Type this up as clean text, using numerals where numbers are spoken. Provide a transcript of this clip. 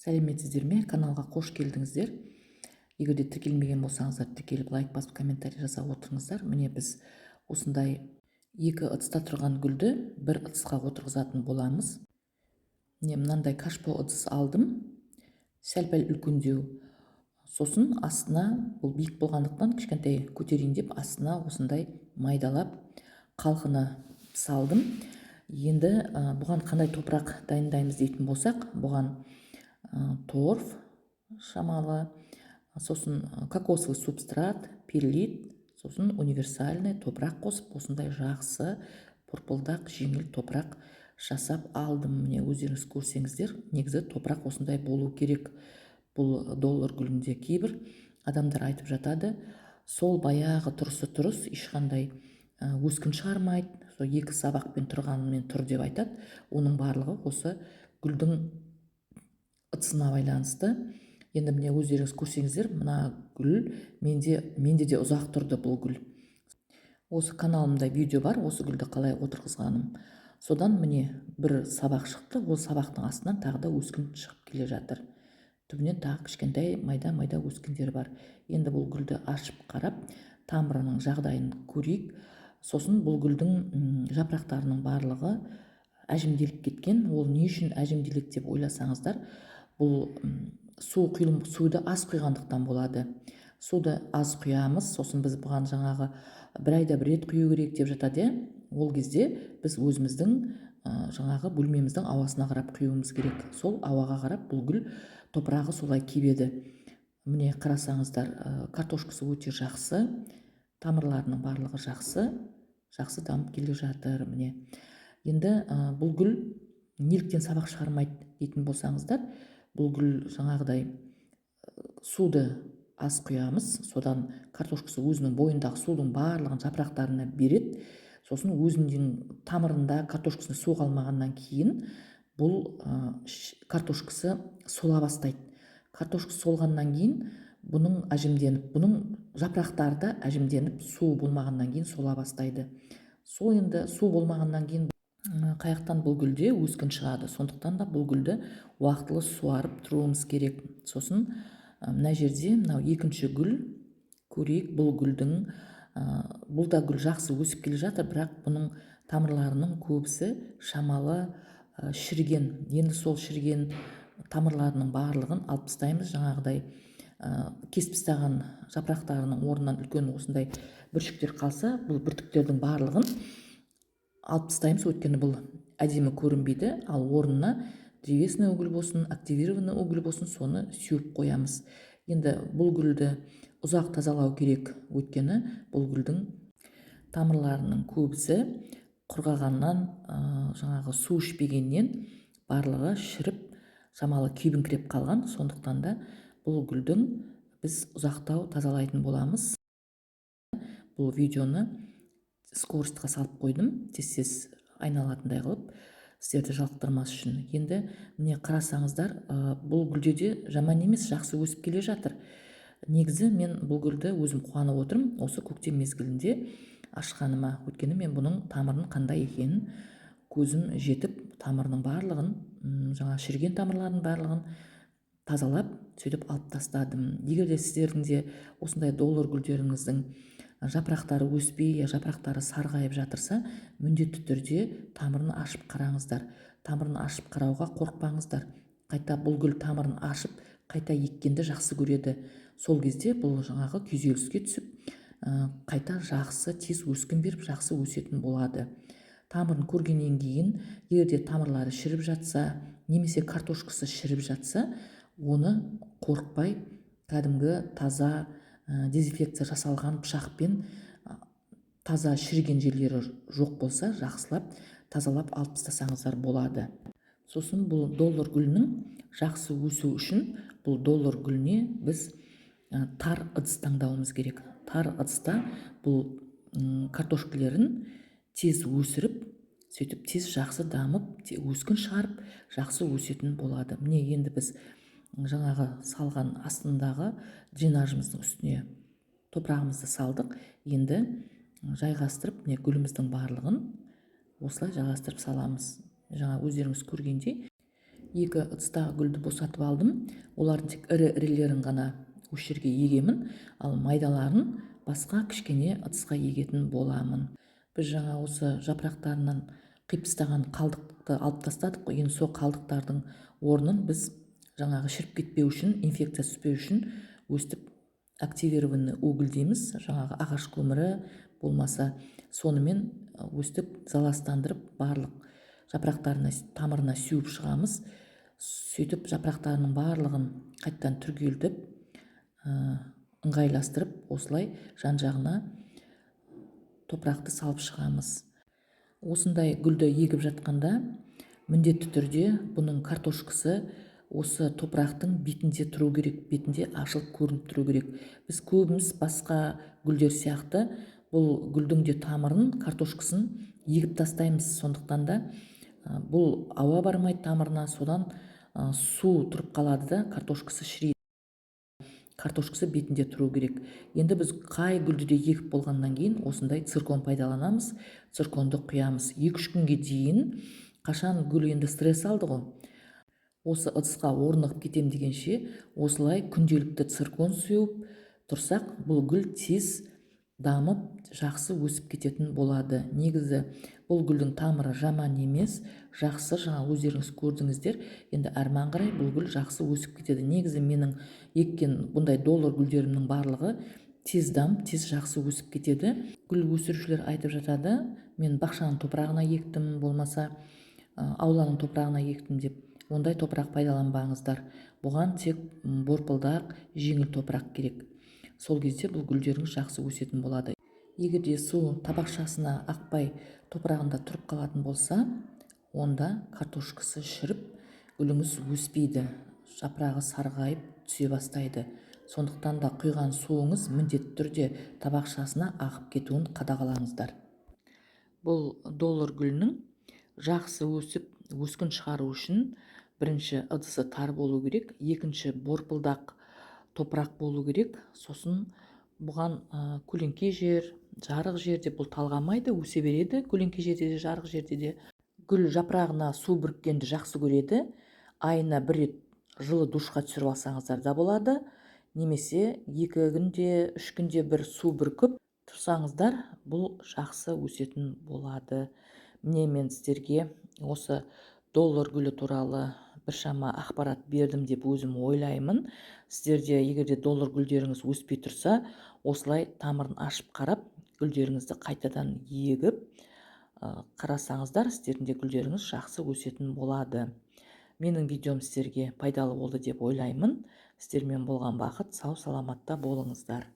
Сәлеметсіздер ме? Каналға қош келдіңіздер. Егер де тіркелмеген болсаңыздар, тіркеліп лайк басып комментарий жасап отырыңыздар. Міне біз осындай екі ыдыста тұрған гүлді бір ыдысқа отырғызатын боламыз. Міне мынандай кашпо ыдыс алдым. Сәл-пәл үлкендеу. Сосын астына, бұл биік болғандықтан кішкентай көтерейін деп астына осындай майдалап қалқыны салдым. Енді бұған қандай топырақ дайындаймыз дейтін болсақ, бұған торф шамалы, сосын кокосовый субстрат, перлит, сосын универсальный топырақ қосып, осындай жақсы пұрпылдақ жеңіл топырақ жасап алдым. Міне өздеріңіз көрсеңіздер, негізі топырақ осындай болу керек. Бұл доллар гүлінде кейбір адамдар айтып жатады, сол баяғы тұрысы тұрыс, ешқандай өскін шығармайды, сол екі сабақпен тұрғанымен тұр деп айтады. Оның барлығы осы гүлдің ыдысына байланысты. Енді міне өздеріңіз көрсеңіздер, мына гүл менде де ұзақ тұрды бұл гүл. Осы каналымда видео бар, осы гүлді қалай отырғызғаным. Содан міне бір сабақ шықты, ол сабақтың астынан тағы да өскін шығып келе жатыр. Түбінен тағы кішкентай майда өскіндер бар. Енді бұл гүлді ашып қарап, тамырының жағдайын көрейік. Сосын бұл гүлдің жапырақтарының барлығы әжімделіп кеткен. Ол не үшін әжімделеді деп ойласаңыздар, бұл суды аз құйғандықтан болады. Суды аз құямыз, сосын біз бұған жаңағы бір айда бір рет құю керек деп жатады. Ол кезде біз өзіміздің жаңағы бөлмеміздің ауасына қарап құюымыз керек. Сол ауаға қарап бұл гүл топырағы солай кебеді. Міне қарасаңыздар, картошкасы өте жақсы, тамырларының барлығы жақсы дамып келе жатыр. Міне енді бұл гүл неліктен сабақ шығармайды дейтін болсаңыздар, бұл гүл жаңағыдай суды аз құямыз, содан картошкасы өзінің бойындағы судың барлығын жапырақтарына береді. Сосын өзінің тамырында картошкасына су қалмағаннан кейін бұл картошкасы сола бастайды. Картошкасы солғаннан кейін бұның жапырақтары да әжімденіп, су болмағаннан кейін сола бастайды. Сол енді су болмағаннан кейін қаяқтан бұл гүлде өскін шығады. Сондықтан да бұл гүлді уақытылы суарып тұруымыз керек. Сосын мына жерде мынау екінші гүл көрейік. Бұл гүлдің бұл да гүл жақсы өсіп келе жатыр, бірақ бұның тамырларының көбісі шамалы шіріген. Енді сол шіріген тамырларының барлығын алып тастаймыз. Жаңағыдай кесіп тастаған жапырақтарының орнынан үлкен осындай бүршіктер қалса, бұл бүртіктердің барлығын алып тастаймыз, өйткені бұл әдемі көрінбейді. Ал орнына древесный уголь болсын, активированный уголь болсын, соны сеуіп қоямыз. Енді бұл гүлді ұзақ тазалау керек, өйткені бұл гүлдің тамырларының көбісі құрғағаннан, жаңағы су ішпегеннен барлығы шіріп, шамалы күйбіңкіреп қалған. Сондықтан да бұл гүлдің біз ұзақтау тазалайтын боламыз. Бұл видеоны скоростьқа салып қойдым, тез айналатындай қылып, сіздерді жалықтырмас үшін. Енді міне қарасаңыздар, бұл гүлде де жаман емес, жақсы өсіп келе жатыр. Негізі мен бұл гүлді өзім қуанып отырмын, осы көктем мезгілінде ашқаныма. Өйткені мен бұның тамырының қандай екенін көзім жетіп, тамырының барлығын, жаңа шірген тамырлардың барлығын тазалап, сөйтіп алып тастадым. Егер де сіздердің де осындай доллар гүлдеріңіздің жапырақтары өспей, жапырақтары сарғайып жатырса, міндетті түрде тамырын ашып қараңыздар. Тамырын ашып қарауға қорықпаңыздар. Қайта бұл гүл тамырын ашып, қайта еккенді жақсы көреді. Сол кезде бұл жаңағы күйзеліске түсіп, қайта жақсы тез өскін беріп, жақсы өсетін болады. Тамырын көргеннен кейін, егерде тамырлары шіріп жатса, немесе картошкасы шіріп жатса, оны қорықпай, кәдімгі таза дезинфекция жасалған пышақпен таза шіріген жерлері жоқ болса, жақсылап тазалап алып тастасаңыздар болады. Сосын бұл доллар гүлінің жақсы өсу үшін, бұл доллар гүліне біз тар ыдыс таңдауымыз керек. Тар ыдыста бұл картошкілерін тез өсіріп, сөйтіп тез жақсы дамып, өскін шығарып, жақсы өсетін болады. Міне енді біз жаңағы салған астындағы дренажымыздың үстіне топырағымызды салдық. Енді жайғастырып, міне гүліміздің барлығын осылай жайғастырып саламыз. Жаңа өздеріңіз көргендей, 2 ыдыстағы гүлді босатып алдым. Олардың тек ірі-ірілерін ғана осы жерге егемін, ал майдаларын басқа кішкене ыдысқа егетін боламын. Біз жаңа осы жапырақтарынан қиып қалдықты алып тастадық қой. Енді сол қалдықтардың орнын біз жаңағы шіріп кетпеу үшін, инфекция түспеу үшін өстіп активированный уголь дейміз, жаңағы ағаш көмірі болмаса сонымен өстіп заластандырып барлық жапырақтарына, тамырына сеуіп шығамыз. Сөйтіп жапырақтарының барлығын қайттан түргелдіп, ыңғайластырып, осылай жан-жағына топырақты салып шығамыз. Осындай гүлді егіп жатқанда міндетті түрде бұның картошкасы осы топырақтың бетінде тұру керек, бетінде ашылып көрініп тұру керек. Біз көбіміз басқа гүлдер сияқты бұл гүлдің де тамырын, картошкасын егіп тастаймыз. Сондықтан да бұл ауа бармайды тамырына, содан су тұрып қалады да картошкасы шірейді. Картошкасы бетінде тұру керек. Енді біз қай гүлді де егіп болғаннан кейін осындай циркон пайдаланамыз. Цирконды құямыз. 2-3 күнге дейін, қашан гүл енді стресс алды ғой, осы ыдысқа орнығып кетем дегенше осылай күнделікті циркон сеуіп тұрсақ, бұл гүл тез дамып, жақсы өсіп кететін болады. Негізі бұл гүлдің тамыры жаман емес, жақсы, жаңа өздеріңіз көрдіңіздер. Енді әрмен қарай бұл гүл жақсы өсіп кетеді. Негізі менің еккен бұндай доллар гүлдерімнің барлығы тез дамып, тез жақсы өсіп кетеді. Гүл өсірушілер айтып жатады, мен бақшаның топырағына ектім, болмаса ауланың топырағына ектім деп. Ондай топырақ пайдаланбаңыздар. Бұған тек борпылдақ, жеңіл топырақ керек. Сол кезде бұл гүлдеріңіз жақсы өсетін болады. Егер де су табақшасына ақпай топырағында тұрып қалатын болса, онда картошкасы шіріп, гүліңіз өспейді, жапырағы сарғайып түсе бастайды. Сондықтан да құйған суыңыз міндетті түрде табақшасына ағып кетуін қадағалаңыздар. Бұл доллар гүлінің жақсы өсіп, өскін шығару үшін бірінші ыдысы тар болу керек, екінші борпылдақ топырақ болу керек. Сосын бұған көлеңке жер, жарық жерде бұл талғамайды, өсе береді. Көлеңке жерде де, жарық жерде де. Гүл жапырағына су бүріккенді жақсы көреді. Айына 1 рет жылы душқа түсіріп алсаңыздар да болады. Немесе 2 күнде, 3 күнде бір су бүркіп тұрсаңыздар, бұл жақсы өсетін болады. Міне мен сіздерге осы доллар гүлі туралы біршама ақпарат бердім деп өзім ойлаймын. Сіздерде егерде доллар гүлдеріңіз өспей тұрса, осылай тамырын ашып қарап, гүлдеріңізді қайтадан егіп қарасаңыздар, сіздердің де гүлдеріңіз жақсы өсетін болады. Менің видеом сіздерге пайдалы болды деп ойлаймын. Сіздермен болған бақыт, сау саламатта болыңыздар.